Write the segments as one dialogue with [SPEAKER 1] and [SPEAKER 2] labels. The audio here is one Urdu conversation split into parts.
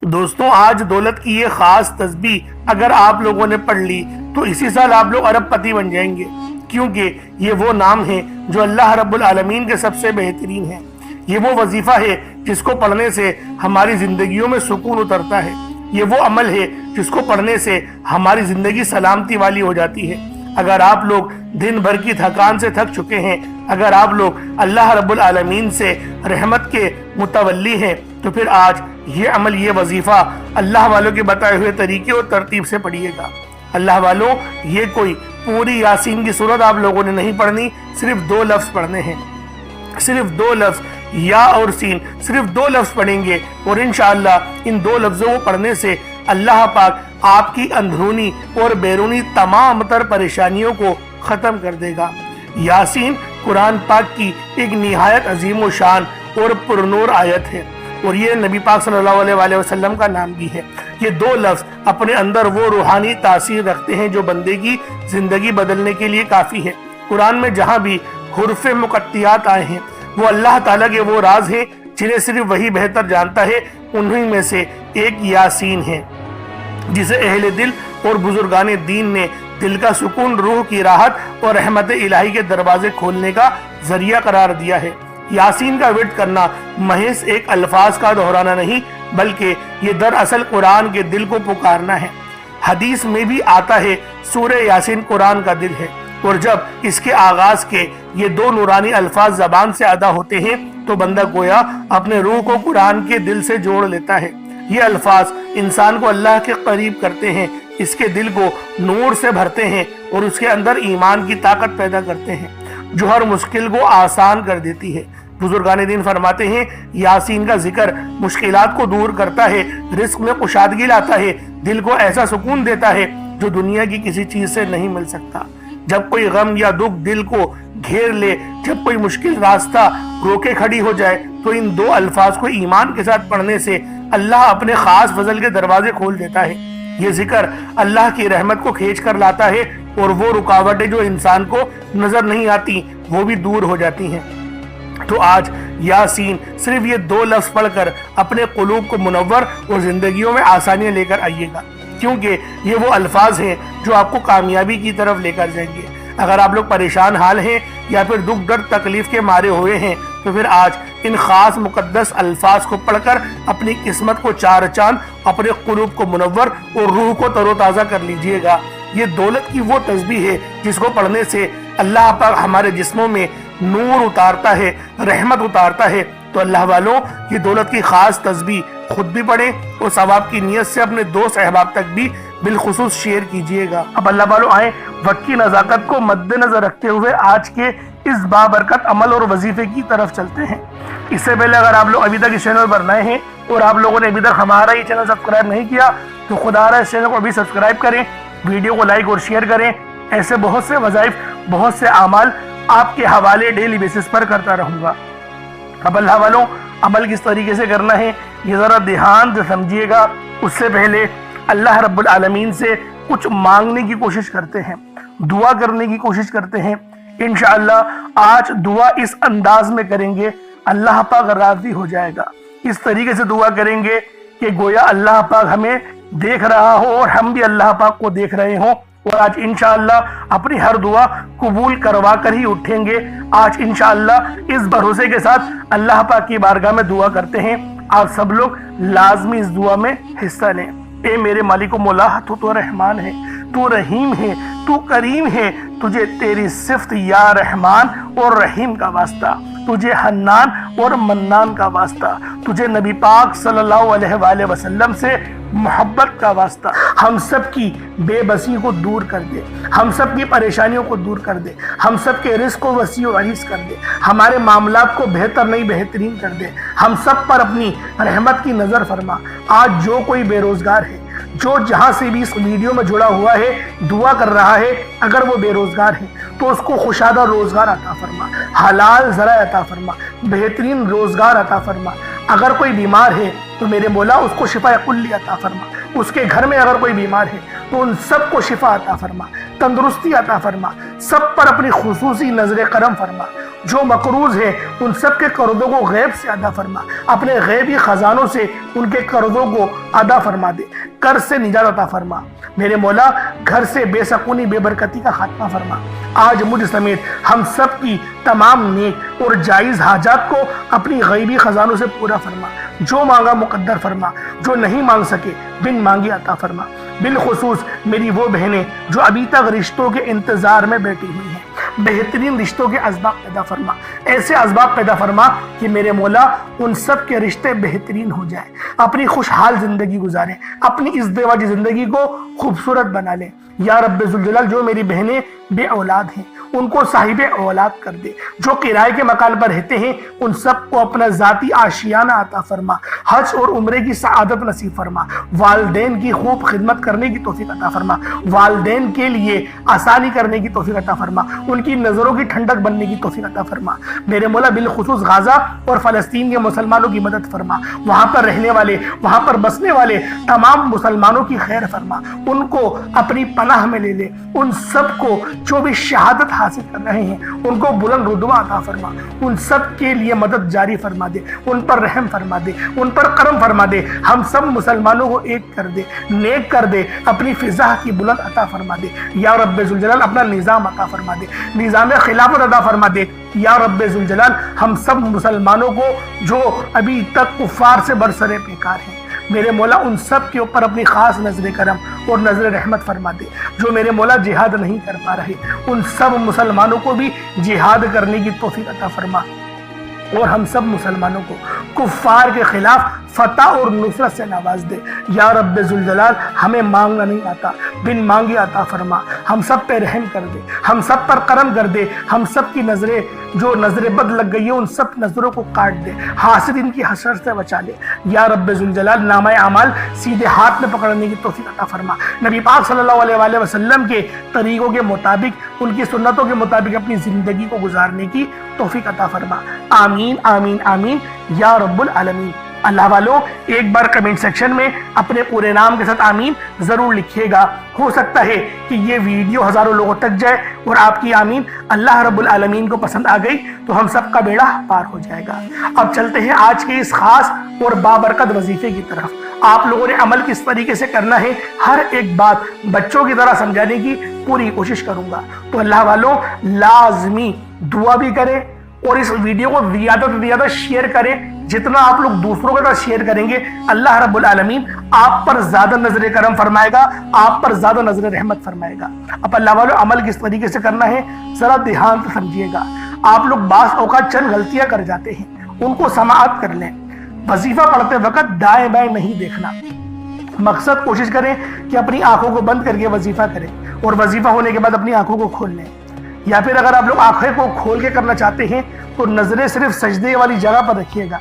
[SPEAKER 1] دوستوں آج دولت کی یہ خاص تسبیح اگر آپ لوگوں نے پڑھ لی تو اسی سال آپ لوگ ارب پتی بن جائیں گے، کیونکہ یہ وہ نام ہے جو اللہ رب العالمین کے سب سے بہترین ہے۔ یہ وہ وظیفہ ہے جس کو پڑھنے سے ہماری زندگیوں میں سکون اترتا ہے۔ یہ وہ عمل ہے جس کو پڑھنے سے ہماری زندگی سلامتی والی ہو جاتی ہے۔ اگر آپ لوگ دن بھر کی تھکان سے تھک چکے ہیں، اگر آپ لوگ اللہ رب العالمین سے رحمت کے متولی ہیں، تو پھر آج یہ عمل، یہ وظیفہ اللہ والوں کے بتائے ہوئے طریقے اور ترتیب سے پڑھیے گا۔ اللہ والوں، یہ کوئی پوری یاسین کی سورت آپ لوگوں نے نہیں پڑھنی، صرف 2 لفظ پڑھنے ہیں، صرف 2 لفظ، یا اور سین، صرف 2 لفظ پڑھیں گے، اور انشاءاللہ ان 2 لفظوں کو پڑھنے سے اللہ پاک آپ کی اندرونی اور بیرونی تمام تر پریشانیوں کو ختم کر دے گا۔ یاسین قرآن پاک کی ایک نہایت عظیم و شان اور پرنور آیت ہے، اور یہ نبی پاک صلی اللہ علیہ وسلم کا نام بھی ہے۔ یہ 2 لفظ اپنے اندر وہ روحانی تاثیر رکھتے ہیں جو بندے کی زندگی بدلنے کے لیے کافی ہے۔ قرآن میں جہاں بھی حروف مقطعات آئے ہیں، وہ اللہ تعالیٰ کے وہ راز ہیں جنہیں صرف وہی بہتر جانتا ہے۔ انہی میں سے ایک یاسین ہے، جسے اہل دل اور بزرگان دین نے دل کا سکون، روح کی راحت اور رحمت الہی کے دروازے کھولنے کا ذریعہ قرار دیا ہے۔ یاسین کا ورد کرنا محض ایک الفاظ کا دہرانا نہیں، بلکہ یہ دراصل قرآن کے دل کو پکارنا ہے۔ حدیث میں بھی آتا ہے سورہ یاسین قرآن کا دل ہے، اور جب اس کے آغاز کے یہ 2 نورانی الفاظ زبان سے ادا ہوتے ہیں تو بندہ گویا اپنے روح کو قرآن کے دل سے جوڑ لیتا ہے۔ یہ الفاظ انسان کو اللہ کے قریب کرتے ہیں، اس کے دل کو نور سے بھرتے ہیں، اور اس کے اندر ایمان کی طاقت پیدا کرتے ہیں جو ہر مشکل کو آسان کر دیتی ہے۔ بزرگان دین فرماتے ہیں یاسین کا ذکر مشکلات کو دور کرتا ہے، رزق میں کشادگی لاتا ہے، دل کو ایسا سکون دیتا ہے جو دنیا کی کسی چیز سے نہیں مل سکتا۔ جب کوئی غم یا دکھ دل کو گھیر لے، جب کوئی مشکل راستہ روکے کھڑی ہو جائے، تو ان 2 الفاظ کو ایمان کے ساتھ پڑھنے سے اللہ اپنے خاص فضل کے دروازے کھول دیتا ہے۔ یہ ذکر اللہ کی رحمت کو کھینچ کر لاتا ہے، اور وہ رکاوٹیں جو انسان کو نظر نہیں آتی وہ بھی دور ہو جاتی ہیں۔ تو آج یاسین صرف یہ 2 لفظ پڑھ کر اپنے قلوب کو منور اور زندگیوں میں آسانیاں لے کر آئیے گا، کیونکہ یہ وہ الفاظ ہیں جو آپ کو کامیابی کی طرف لے کر جائیں گے۔ اگر آپ لوگ پریشان حال ہیں یا پھر دکھ درد تکلیف کے مارے ہوئے ہیں، تو پھر آج ان خاص مقدس الفاظ کو پڑھ کر اپنی قسمت کو 4 چاند، اپنے قلوب کو منور اور روح کو تر و تازہ کر لیجئے گا۔ یہ دولت کی وہ تسبیح ہے جس کو پڑھنے سے اللہ پاک ہمارے جسموں میں نور اتارتا ہے، رحمت اتارتا ہے۔ تو اللہ والوں، یہ دولت کی خاص تسبیح خود بھی پڑھیں اور ثواب کی نیت سے اپنے دوست احباب تک بھی بالخصوص شیئر کیجئے گا۔ اب اللہ والوں آئیں وقت کی نزاکت کو مد نظر رکھتے ہوئے آج کے اس بابرکت عمل اور وظیفے کی طرف چلتے ہیں۔ اس سے پہلے اگر آپ لوگ ابھی تک اس چینل پر نئے ہیں اور آپ لوگوں نے ابھی تک ہمارا یہ چینل سبسکرائب نہیں کیا، تو خدا رہا اس چینل کو ابھی سبسکرائب کریں، ویڈیو کو لائک اور شیئر کریں۔ ایسے بہت سے وظائف، بہت سے اعمال آپ کے حوالے ڈیلی بیسس پر کرتا رہوں گا۔ اب اللہ والوں، عمل کس طریقے سے کرنا ہے یہ ذرا دھیان سے سمجھیے گا۔ اس سے پہلے اللہ رب العالمین سے کچھ مانگنے کی کوشش کرتے ہیں، دعا کرنے کی کوشش کرتے ہیں۔ انشاءاللہ آج دعا اس انداز میں کریں گے، اللہ پاک راضی ہو جائے گا۔ اس طریقے سے دعا کریں گے کہ گویا اللہ پاک ہمیں دیکھ رہا ہو اور ہم بھی اللہ پاک کو دیکھ رہے ہوں، اور آج انشاءاللہ اپنی ہر دعا قبول کروا کر ہی اٹھیں گے۔ آج انشاءاللہ اس بھروسے کے ساتھ اللہ پاک کی بارگاہ میں دعا کرتے ہیں۔ آپ سب لوگ لازمی اس دعا میں حصہ لیں۔ اے میرے مالک و مولا، تو رحمان ہے، تو رحیم ہے، تو کریم ہے، تجھے تیری صفت یا رحمان اور رحیم کا واسطہ، تجھے حنان اور منان کا واسطہ، تجھے نبی پاک صلی اللہ علیہ وآلہ وسلم سے محبت کا واسطہ۔ ہم سب کی بے بسی کو دور کر دے، ہم سب کی پریشانیوں کو دور کر دے، ہم سب کے رزق کو وسیع و عریض کر دے، ہمارے معاملات کو بہتر نہیں بہترین کر دے، ہم سب پر اپنی رحمت کی نظر فرما۔ آج جو کوئی بے روزگار ہے، جو جہاں سے بھی اس ویڈیو میں جڑا ہوا ہے دعا کر رہا ہے، اگر وہ بے روزگار ہے تو اس کو خوشادہ روزگار عطا فرما، حلال ذرائع عطا فرما، بہترین روزگار عطا فرما۔ اگر کوئی بیمار ہے تو میرے مولا اس کو شفا کلی عطا فرما، اس کے گھر میں اگر کوئی بیمار ہے تو ان سب کو شفا عطا فرما، تندرستی عطا فرما، سب پر اپنی خصوصی نظر کرم فرما۔ جو مقروض ہے ان سب کے قرضوں کو غیب سے ادا فرما، اپنے غیبی خزانوں سے ان کے قرضوں کو ادا فرما دے، قرض سے نجات عطا فرما۔ میرے مولا گھر سے بے سکونی بے برکتی کا خاتمہ فرما۔ آج مجھ سمیت ہم سب کی تمام نیک اور جائز حاجات کو اپنی غیبی خزانوں سے پورا فرما۔ جو مانگا مقدر فرما، جو نہیں مانگ سکے بن مانگے عطا فرما۔ بالخصوص میری وہ بہنیں جو ابھی تک رشتوں کے انتظار میں بیٹھی ہوئی ہیں، بہترین رشتوں کے اسباب پیدا فرما، ایسے اسباب پیدا فرما کہ میرے مولا ان سب کے رشتے بہترین ہو جائیں، اپنی خوشحال زندگی گزاریں، اپنی ازدواجی زندگی کو خوبصورت بنا لیں۔ یا رب ذوالجلال جو میری بہنیں بے اولاد ہیں ان کو صاحب اولاد کر دے، جو کرائے کے مکان پر رہتے ہیں ان سب کو اپنا ذاتی آشیانہ عطا فرما، حج اور عمرے کی سعادت نصیب فرما، والدین کی خوب خدمت کرنے کی توفیق عطا فرما، والدین کے لیے آسانی کرنے کی توفیق عطا فرما، ان کی نظروں کی ٹھنڈک بننے کی توفیق عطا فرما۔ میرے مولا بالخصوص غزہ اور فلسطین کے مسلمانوں کی مدد فرما، وہاں پر رہنے والے، وہاں پر بسنے والے تمام مسلمانوں کی خیر فرما، ان کو اپنی پناہ میں لے لے، ان سب کو جو بھی شہادت حاصل کر رہے ہیں ان کو بلند رتبہ عطا فرما، ان سب کے لیے مدد جاری فرما دے، ان پر رحم فرما دے، ان پر کرم فرما دے، ہم سب مسلمانوں کو ایک کر دے، نیک کر دے، اپنی فضا کی بلند عطا فرما دے۔ یا رب ذوالجلال اپنا نظام عطا فرما دے، نظام خلافت عطا فرما دے۔ یا رب ذوالجلال ہم سب مسلمانوں کو جو ابھی تک کفار سے برسر پیکار ہیں میرے مولا ان سب کے اوپر اپنی خاص نظر کرم اور نظر رحمت فرما دے۔ جو میرے مولا جہاد نہیں کر پا رہے ان سب مسلمانوں کو بھی جہاد کرنے کی توفیق عطا فرما، اور ہم سب مسلمانوں کو کفار کے خلاف فتح اور نصرت سے نواز دے۔ یا رب ذوالجلال ہمیں مانگنا نہیں آتا، بن مانگے عطا فرما، ہم سب پہ رحم کر دے، ہم سب پر کرم کر دے، ہم سب کی نظریں جو نظر بد لگ گئی ہے ان سب نظروں کو کاٹ دے، حاسد ان کی حسرت سے بچا لے۔ یا رب ذوالجلال نامہ اعمال سیدھے ہاتھ میں پکڑنے کی توفیق عطا فرما، نبی پاک صلی اللہ علیہ وآلہ وسلم کے طریقوں کے مطابق، ان کی سنتوں کے مطابق اپنی زندگی کو گزارنے کی توفیق عطا فرما۔ آمین آمین آمین یا رب العالمین۔ اللہ والوں ایک بار کمنٹ سیکشن میں اپنے پورے نام کے ساتھ آمین ضرور لکھیے گا، ہو سکتا ہے کہ یہ ویڈیو ہزاروں لوگوں تک جائے اور آپ کی آمین اللہ رب العالمین کو پسند آ گئی تو ہم سب کا بیڑا پار ہو جائے گا۔ اب چلتے ہیں آج کے اس خاص اور بابرکت وظیفے کی طرف۔ آپ لوگوں نے عمل کس طریقے سے کرنا ہے ہر ایک بات بچوں کی طرح سمجھانے کی پوری کوشش کروں گا، تو اللہ والوں لازمی دعا بھی کریں اور اس ویڈیو کو زیادہ سے زیادہ شیئر کریں۔ جتنا آپ لوگ دوسروں کے ساتھ شیئر کریں گے اللہ رب العالمین آپ پر زیادہ نظر کرم فرمائے گا، آپ پر زیادہ نظر رحمت فرمائے گا۔ اب اللہ والوں عمل کس طریقے سے کرنا ہے ذرا دھیان سے سمجھیے گا۔ آپ لوگ بعض اوقات چند غلطیاں کر جاتے ہیں، ان کو سماعت کر لیں۔ وظیفہ پڑھتے وقت دائیں بائیں نہیں دیکھنا، مقصد کوشش کریں کہ اپنی آنکھوں کو بند کر کے وظیفہ کریں اور وظیفہ ہونے کے بعد اپنی آنکھوں کو کھول لیں، یا پھر اگر آپ لوگ آنکھیں کو کھول کے کرنا چاہتے ہیں تو نظریں صرف سجدے والی جگہ پر رکھیے گا،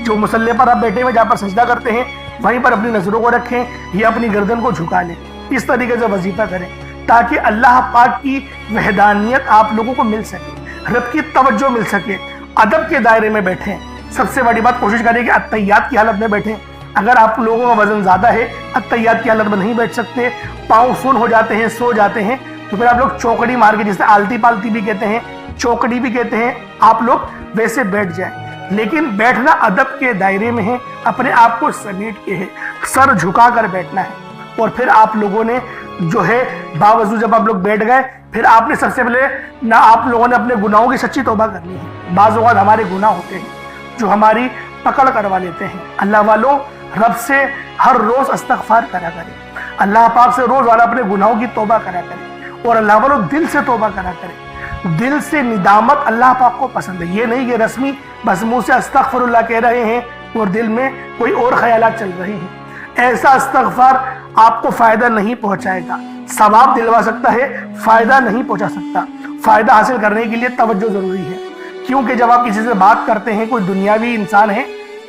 [SPEAKER 1] جو مصلی پر آپ بیٹھے ہوئے جہاں پر سجدہ کرتے ہیں وہیں پر اپنی نظروں کو رکھیں یا اپنی گردن کو جھکا لیں۔ اس طریقے سے وظیفہ کریں تاکہ اللہ پاک کی وحدانیت آپ لوگوں کو مل سکے، رب کی توجہ مل سکے، ادب کے دائرے میں بیٹھیں۔ سب سے بڑی بات کوشش کریں کہ اتحیات کی حالت میں بیٹھیں۔ اگر آپ لوگوں کا وزن زیادہ ہے اتحیات کی حالت میں نہیں بیٹھ سکتے، پاؤں سن ہو جاتے ہیں، سو جاتے ہیں، تو پھر آپ لوگ چوکڑی مار کے، جسے آلتی پالتی بھی کہتے ہیں، چوکڑی بھی کہتے ہیں، آپ لوگ ویسے بیٹھ جائیں۔ لیکن بیٹھنا ادب کے دائرے میں ہے، اپنے آپ کو سمیٹ کے ہے، سر جھکا کر بیٹھنا ہے۔ اور پھر آپ لوگوں نے جو ہے باوضو جب آپ لوگ بیٹھ گئے پھر آپ نے سب سے پہلے نہ آپ لوگوں نے اپنے گناہوں کی سچی توبہ کرنی ہے۔ بعض اوقات ہمارے گناہ ہوتے ہیں جو ہماری پکڑ کروا لیتے ہیں۔ اللہ والوں رب سے ہر روز استغفار کرا کریں، اللہ پاک سے روز والا اپنے گناہوں کی توبہ کرا کریں، اور اللہ والوں دل سے توبہ کرا کریں۔ دل سے ندامت اللہ پاک کو پسند ہے، یہ نہیں کہ رسمی بس منہ سے استغفر اللہ کہہ رہے ہیں اور دل میں کوئی اور خیالات چل رہے ہیں۔ ایسا استغفار آپ کو فائدہ نہیں پہنچائے گا، ثواب دلوا سکتا ہے، فائدہ نہیں پہنچا سکتا۔ فائدہ حاصل کرنے کے لیے توجہ ضروری ہے، کیونکہ جب آپ کسی سے بات کرتے ہیں، کوئی دنیاوی انسان ہے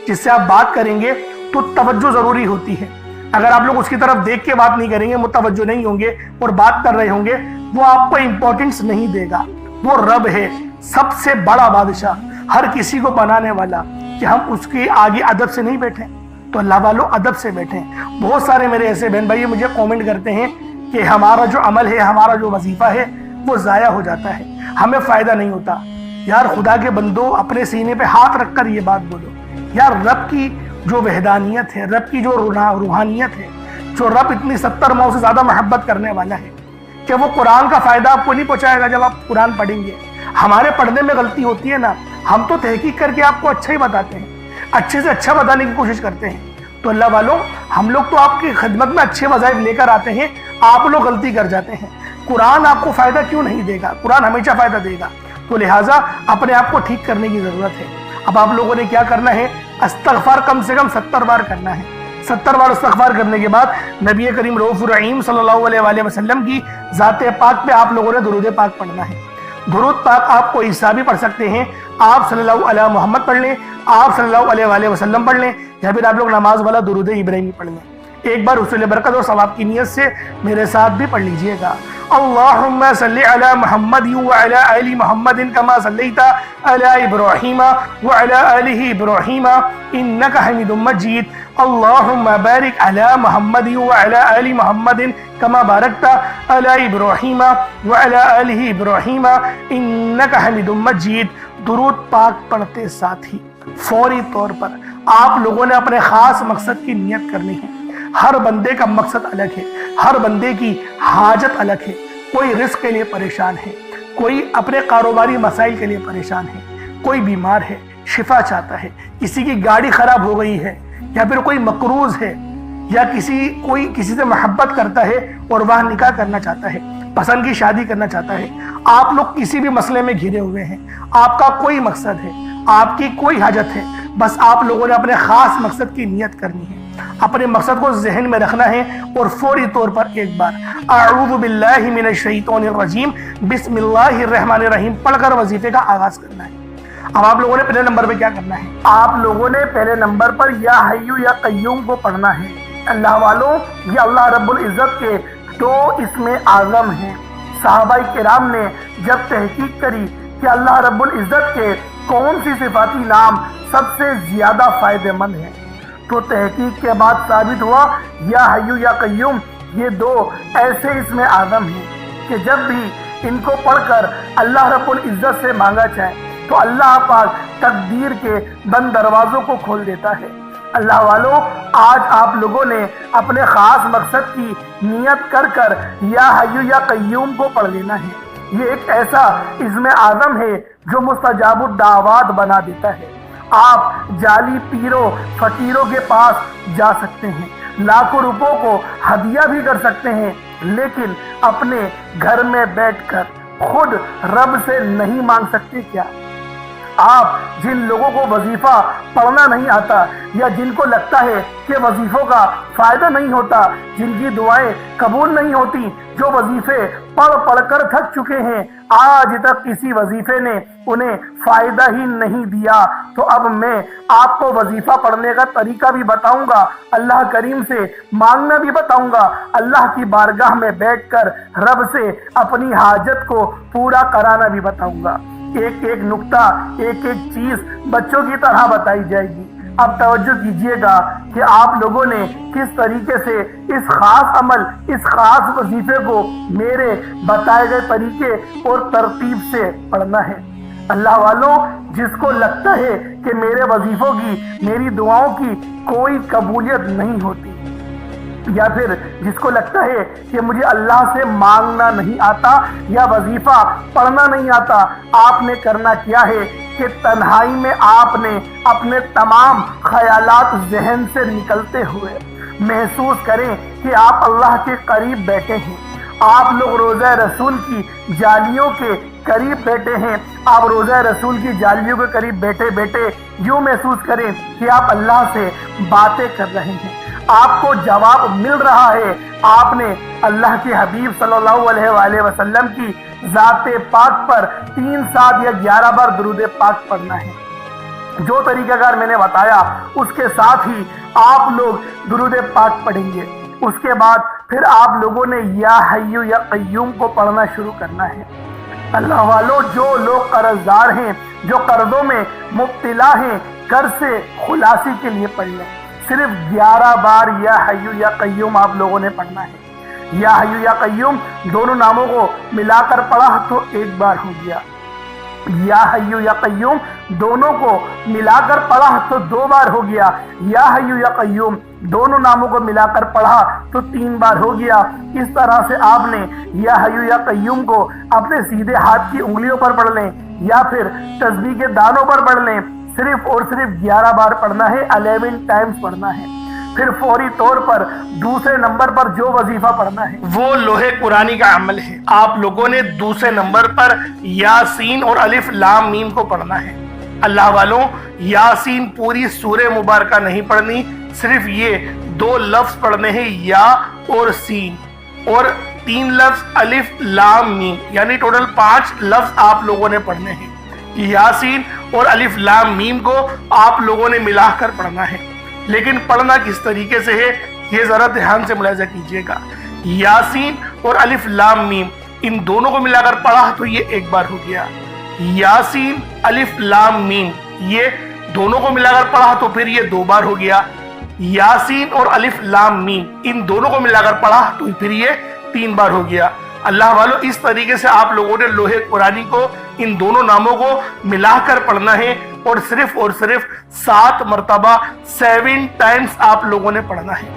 [SPEAKER 1] جس سے آپ بات کریں گے تو توجہ ضروری ہوتی ہے۔ اگر آپ لوگ اس کی طرف دیکھ کے بات نہیں کریں گے، متوجہ نہیں ہوں گے اور بات کر رہے ہوں گے، وہ آپ کو امپورٹنس نہیں دے گا۔ وہ رب ہے، سب سے بڑا بادشاہ، ہر کسی کو بنانے والا، کہ ہم اس کے آگے ادب سے نہیں بیٹھیں، تو اللہ والوں ادب سے بیٹھیں۔ بہت سارے میرے ایسے بہن بھائی مجھے کومنٹ کرتے ہیں کہ ہمارا جو عمل ہے، ہمارا جو وظیفہ ہے وہ ضائع ہو جاتا ہے، ہمیں فائدہ نہیں ہوتا۔ یار خدا کے بندو، اپنے سینے پہ ہاتھ رکھ کر یہ بات بولو، یار رب کی جو وحدانیت ہے، رب کی جو روحانیت ہے، جو رب اتنی 70 ماؤں سے زیادہ محبت کرنے والا ہے، کہ وہ قرآن کا فائدہ آپ کو نہیں پہنچائے گا جب آپ قرآن پڑھیں گے؟ ہمارے پڑھنے میں غلطی ہوتی ہے نا، ہم تو تحقیق کر کے آپ کو اچھا ہی بتاتے ہیں، اچھے سے اچھا بتانے کی کوشش کرتے ہیں۔ تو اللہ والوں، ہم لوگ تو آپ کی خدمت میں اچھے وظائف لے کر آتے ہیں، آپ لوگ غلطی کر جاتے ہیں۔ قرآن آپ کو فائدہ کیوں نہیں دے گا؟ قرآن ہمیشہ فائدہ دے گا۔ تو لہٰذا اپنے آپ کو ٹھیک کرنے کی ضرورت ہے۔ اب آپ لوگوں نے کیا کرنا ہے؟ استغفار کم سے کم 70 بار کرنا ہے۔ 70 بار استغفار کرنے کے بعد نبی کریم رؤوف الرحیم صلی اللہ علیہ وآلہ وسلم کی ذات پاک پہ آپ لوگوں نے درود پاک پڑھنا ہے۔ درود پاک آپ کو عیسیٰ بھی پڑھ سکتے ہیں، آپ صلی اللہ علیہ محمد پڑھ لیں، آپ صلی اللہ علیہ وآلہ وسلم پڑھ لیں، یا پھر آپ لوگ نماز والا درود ابراہیمی پڑھ لیں۔ ایک بار حصول برکت اور ثواب کی نیت سے میرے ساتھ بھی پڑھ لیجئے گا۔ اللہم صلی علی محمد وعلی آل محمد کما صلیت علی ابراہیم وعلی آل ابراہیم انک حمید مجید۔ اللہم بارک علی محمد وعلی آل محمد کما بارکت علی ابراہیم وعلی آل ابراہیم انک حمید مجید۔ درود پاک پڑھتے ساتھ ہی فوری طور پر آپ لوگوں نے اپنے خاص مقصد کی نیت کرنی ہے۔ ہر بندے کا مقصد الگ ہے، ہر بندے کی حاجت الگ ہے۔ کوئی رزق کے لیے پریشان ہے، کوئی اپنے کاروباری مسائل کے لیے پریشان ہے، کوئی بیمار ہے، شفا چاہتا ہے، کسی کی گاڑی خراب ہو گئی ہے، یا پھر کوئی مقروض ہے، یا کوئی کسی سے محبت کرتا ہے اور وہ نکاح کرنا چاہتا ہے، پسند کی شادی کرنا چاہتا ہے۔ آپ لوگ کسی بھی مسئلے میں گھرے ہوئے ہیں، آپ کا کوئی مقصد ہے، آپ کی کوئی حاجت ہے، بس آپ لوگوں نے اپنے خاص مقصد کی نیت کرنی ہے، اپنے مقصد کو ذہن میں رکھنا ہے، اور فوری طور پر ایک بار اعوذ باللہ من الشیطان الرجیم بسم اللہ الرحمن الرحیم پڑھ کر وظیفے کا آغاز کرنا ہے۔ اب آپ لوگوں نے پہلے نمبر پہ کیا کرنا ہے؟ آپ لوگوں نے پہلے نمبر پر یا حیو یا قیوم کو پڑھنا ہے۔ اللہ والوں، یہ اللہ رب العزت کے 2 اسم اعظم ہیں۔ صحابہ کرام نے جب تحقیق کری کہ اللہ رب العزت کے کون سی صفاتی نام سب سے زیادہ فائدہ مند ہیں، تو تحقیق کے بعد ثابت ہوا یا حیو یا قیوم یہ 2 ایسے اسم اعظم ہیں کہ جب بھی ان کو پڑھ کر اللہ رب العزت سے مانگا جائے تو اللہ پاک تقدیر کے بند دروازوں کو کھول دیتا ہے۔ اللہ والوں، آج آپ لوگوں نے اپنے خاص مقصد کی نیت کر کر یا حیو یا قیوم کو پڑھ لینا ہے۔ یہ ایک ایسا اسم اعظم ہے جو مستجاب الدعوات بنا دیتا ہے۔ آپ جعلی پیروں فقیروں کے پاس جا سکتے ہیں، لاکھوں روپوں کو ہدیہ بھی کر سکتے ہیں، لیکن اپنے گھر میں بیٹھ کر خود رب سے نہیں مانگ سکتے کیا؟ آپ جن لوگوں کو وظیفہ پڑھنا نہیں آتا، یا جن کو لگتا ہے کہ وظیفوں کا فائدہ نہیں ہوتا، جن کی دعائیں قبول نہیں ہوتی، جو وظیفے پڑھ کر تھک چکے ہیں، آج تک کسی وظیفے نے انہیں فائدہ ہی نہیں دیا، تو اب میں آپ کو وظیفہ پڑھنے کا طریقہ بھی بتاؤں گا، اللہ کریم سے مانگنا بھی بتاؤں گا، اللہ کی بارگاہ میں بیٹھ کر رب سے اپنی حاجت کو پورا کرانا بھی بتاؤں گا۔ ایک ایک نقطہ، ایک ایک چیز بچوں کی طرح بتائی جائے گی۔ اب توجہ کیجئے گا کہ آپ لوگوں نے کس طریقے سے اس خاص عمل، اس خاص وظیفے کو میرے بتائے گئے طریقے اور ترتیب سے پڑھنا ہے۔ اللہ والوں، جس کو لگتا ہے کہ میرے وظیفوں کی، میری دعاؤں کی کوئی قبولیت نہیں ہوتی، یا پھر جس کو لگتا ہے کہ مجھے اللہ سے مانگنا نہیں آتا یا وظیفہ پڑھنا نہیں آتا، آپ نے کرنا کیا ہے کہ تنہائی میں آپ نے اپنے تمام خیالات ذہن سے نکلتے ہوئے محسوس کریں کہ آپ اللہ کے قریب بیٹھے ہیں، آپ لوگ روضہ رسول کی جالیوں کے قریب بیٹھے ہیں، آپ روضہ رسول کی جالیوں کے قریب بیٹھے بیٹھے یوں محسوس کریں کہ آپ اللہ سے باتیں کر رہے ہیں، آپ کو جواب مل رہا ہے۔ آپ نے اللہ کے حبیب صلی اللہ علیہ وآلہ وسلم کی ذات پاک پر 3 7 یا 11 بار درود پاک پڑھنا ہے۔ جو طریقہ کار میں نے بتایا اس کے ساتھ ہی آپ لوگ درود پاک پڑھیں گے۔ اس کے بعد پھر آپ لوگوں نے یا حیو یا قیوم کو پڑھنا شروع کرنا ہے۔ اللہ والوں، جو لوگ قرض دار ہیں، جو قرضوں میں مبتلا ہیں، قرض سے خلاصی کے لیے پڑھ لیں۔ صرف 11 بار یا حیو یا قیوم آپ لوگوں نے پڑھنا ہے۔ یا حیو یا قیوم دونوں ناموں کو ملا کر پڑھا تو ایک بار ہو گیا، یا حیو یا قیوم دونوں کو ملا کر پڑھا تو 2 بار ہو گیا، یا حیو یا قیوم دونوں ناموں کو ملا کر پڑھا تو 3 بار ہو گیا۔ اس طرح سے آپ نے یا حیو یا قیوم کو اپنے سیدھے ہاتھ کی انگلیوں پر پڑھ لیں یا پھر تسبیح کے دانوں پر پڑھ لیں، صرف اور صرف 11 بار پڑھنا ہے، 11 ٹائمز پڑھنا ہے۔ پھر فوری طور پر دوسرے نمبر پر جو وظیفہ پڑھنا ہے وہ لوح قرآنی کا عمل ہے۔ آپ لوگوں نے دوسرے نمبر پر یاسین اور الف لام میم کو پڑھنا ہے۔ اللہ والوں، یاسین پوری سورہ مبارکہ نہیں پڑھنی، صرف یہ 2 لفظ پڑھنے ہیں، یا اور سین، اور 3 لفظ الف لام میم، یعنی ٹوٹل 5 لفظ آپ لوگوں نے پڑھنے ہیں۔ یاسین اور الف لام میم کو آپ لوگوں نے ملا کر پڑھنا ہے، لیکن پڑھنا کس طریقے سے ہے یہ ذرا دھیان سے ملاحظہ کیجئے گا۔ یاسین اور الف لام میم ان دونوں کو ملا کر پڑھا تو یہ ایک بار ہو گیا، یاسین الف لام میم یہ دونوں کو ملا کر پڑھا تو پھر یہ 2 بار ہو گیا، یاسین اور الف لام میم ان دونوں کو ملا کر پڑھا تو پھر یہ 3 بار ہو گیا۔ اللہ والوں، اس طریقے سے آپ لوگوں نے لوح قرآنی کو ان دونوں ناموں کو ملا کر پڑھنا ہے، اور صرف 7 مرتبہ 7 ٹائمز آپ لوگوں نے پڑھنا ہے۔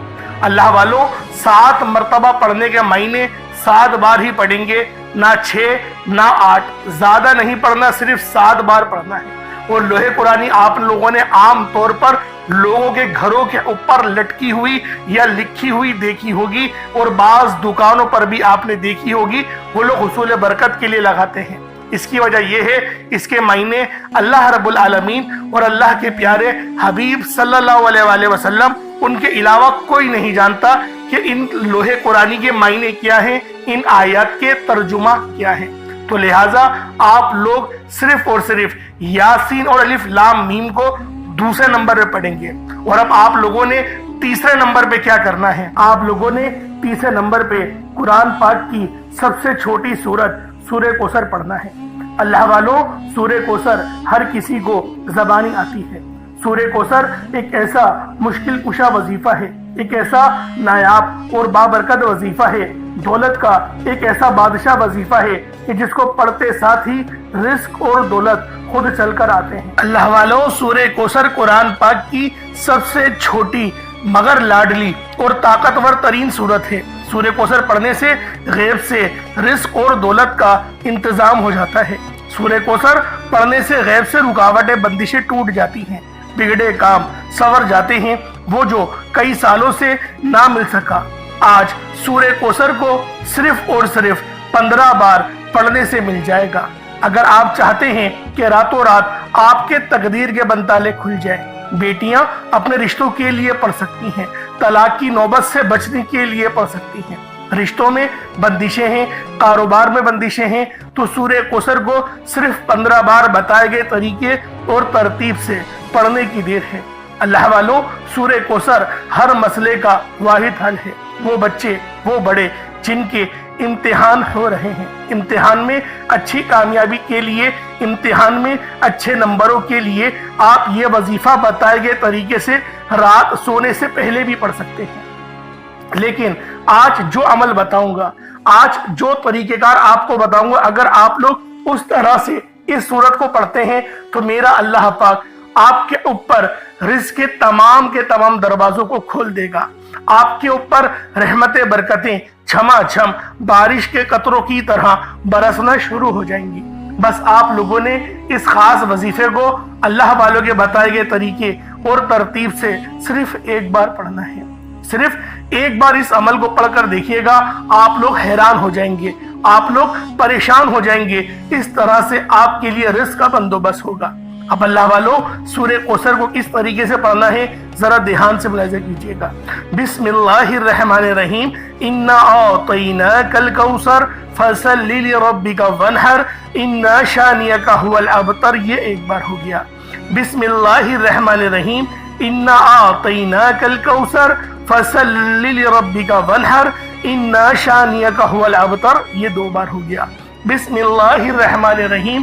[SPEAKER 1] اللہ والوں، 7 مرتبہ پڑھنے کے معنی 7 بار ہی پڑھیں گے، نہ 6 نہ 8، زیادہ نہیں پڑھنا، صرف 7 بار پڑھنا ہے۔ اور لوح قرآنی آپ لوگوں نے عام طور پر لوگوں کے گھروں کے اوپر لٹکی ہوئی یا لکھی ہوئی دیکھی ہوگی، اور بعض دکانوں پر بھی آپ نے دیکھی ہوگی، وہ لوگ حصول برکت کے لیے لگاتے ہیں۔ اس کی وجہ یہ ہے، اس کے معنی اللہ رب العالمین اور اللہ کے پیارے حبیب صلی اللہ علیہ وآلہ وسلم ان کے علاوہ کوئی نہیں جانتا کہ ان لوح قرآنی کے معنی کیا ہیں، ان آیات کے ترجمہ کیا ہے۔ تو لہٰذا آپ لوگ صرف اور صرف یاسین اور الف لام میم کو دوسرے نمبر پہ پڑھیں گے۔ اور اب آپ لوگوں نے تیسرے نمبر پہ کیا کرنا ہے؟ آپ لوگوں نے تیسرے نمبر پہ قرآن پاک کی سب سے چھوٹی سورت سورہ کوثر پڑھنا ہے۔ اللہ والوں، سورہ کوثر ہر کسی کو زبانی آتی ہے۔ سورہ کوثر ایک ایسا مشکل کشا وظیفہ ہے، ایک ایسا نایاب اور بابرکت وظیفہ ہے، دولت کا ایک ایسا بادشاہ وظیفہ ہے کہ جس کو پڑھتے ساتھ ہی رزق اور دولت خود چل کر آتے ہیں۔ اللہ والوں، سورہ کوثر قرآن پاک کی سب سے چھوٹی مگر لاڈلی اور طاقتور ترین سورت ہے۔ سورہ کوثر پڑھنے سے غیب سے رزق اور دولت کا انتظام ہو جاتا ہے۔ سورہ کوثر پڑھنے سے غیب سے رکاوٹیں بندشیں ٹوٹ جاتی ہیں، بگڑے کام سنور جاتے ہیں، وہ جو کئی سالوں سے نہ مل سکا آج سورہ کوثر کو صرف اور صرف 15 بار پڑھنے سے مل جائے گا۔ اگر آپ چاہتے ہیں کہ راتوں رات آپ کے تقدیر کے بنتالے کھل جائیں، بیٹیاں اپنے رشتوں کے لیے پڑھ سکتی ہیں، طلاق کی نوبت سے بچنے کے لیے پڑھ سکتی ہیں، رشتوں میں بندشیں ہیں، کاروبار میں بندشیں ہیں، تو سورہ کوثر کو صرف 15 بار بتائے گئے طریقے اور ترتیب سے پڑھنے کی دیر ہے۔ اللہ والوں، سورہ کوثر ہر مسئلے کا واحد حل ہے۔ وہ بچے، وہ بڑے جن کے امتحان ہو رہے ہیں، امتحان میں اچھی کامیابی کے لیے، امتحان میں اچھے نمبروں کے لیے آپ یہ وظیفہ بتائے گئے طریقے سے رات سونے سے پہلے بھی پڑھ سکتے ہیں۔ لیکن آج جو عمل بتاؤں گا، آج جو طریقہ کار آپ کو بتاؤں گا، اگر آپ لوگ اس طرح سے اس سورت کو پڑھتے ہیں تو میرا اللہ پاک آپ کے اوپر رزق کے تمام دروازوں کو کھول دے گا۔ آپ کے اوپر رحمت برکتیں چھما چھم بارش کے قطروں کی طرح برسنا شروع ہو جائیں گی۔ بس آپ لوگوں نے اس خاص وظیفے کو اللہ والوں کے بتائے گئے طریقے اور ترتیب سے صرف ایک بار پڑھنا ہے۔ صرف ایک بار اس عمل کو پڑھ کر دیکھیے گا، آپ لوگ حیران ہو جائیں گے، آپ لوگ پریشان ہو جائیں گے، اس طرح سے آپ کے لیے رزق کا بندوبست ہوگا۔ اب اللہ والوں، سورہ کوثر کو کس طریقے سے پڑھنا ہے ذرا دھیان سے ملاحظہ کیجیے گا۔ بسم اللہ الرحمن الرحیم، انا اعطیناک الکوثر فصل لربک وانحر ان شانئک هو الابتر، یہ ایک بار ہو گیا۔ بسم اللہ الرحمن الرحیم، انا اعطیناک الکوثر فصل لربک وانحر ان شانئک هو الابتر، یہ 2 بار ہو گیا۔ بسم اللہ الرحمن الرحیم،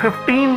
[SPEAKER 1] 15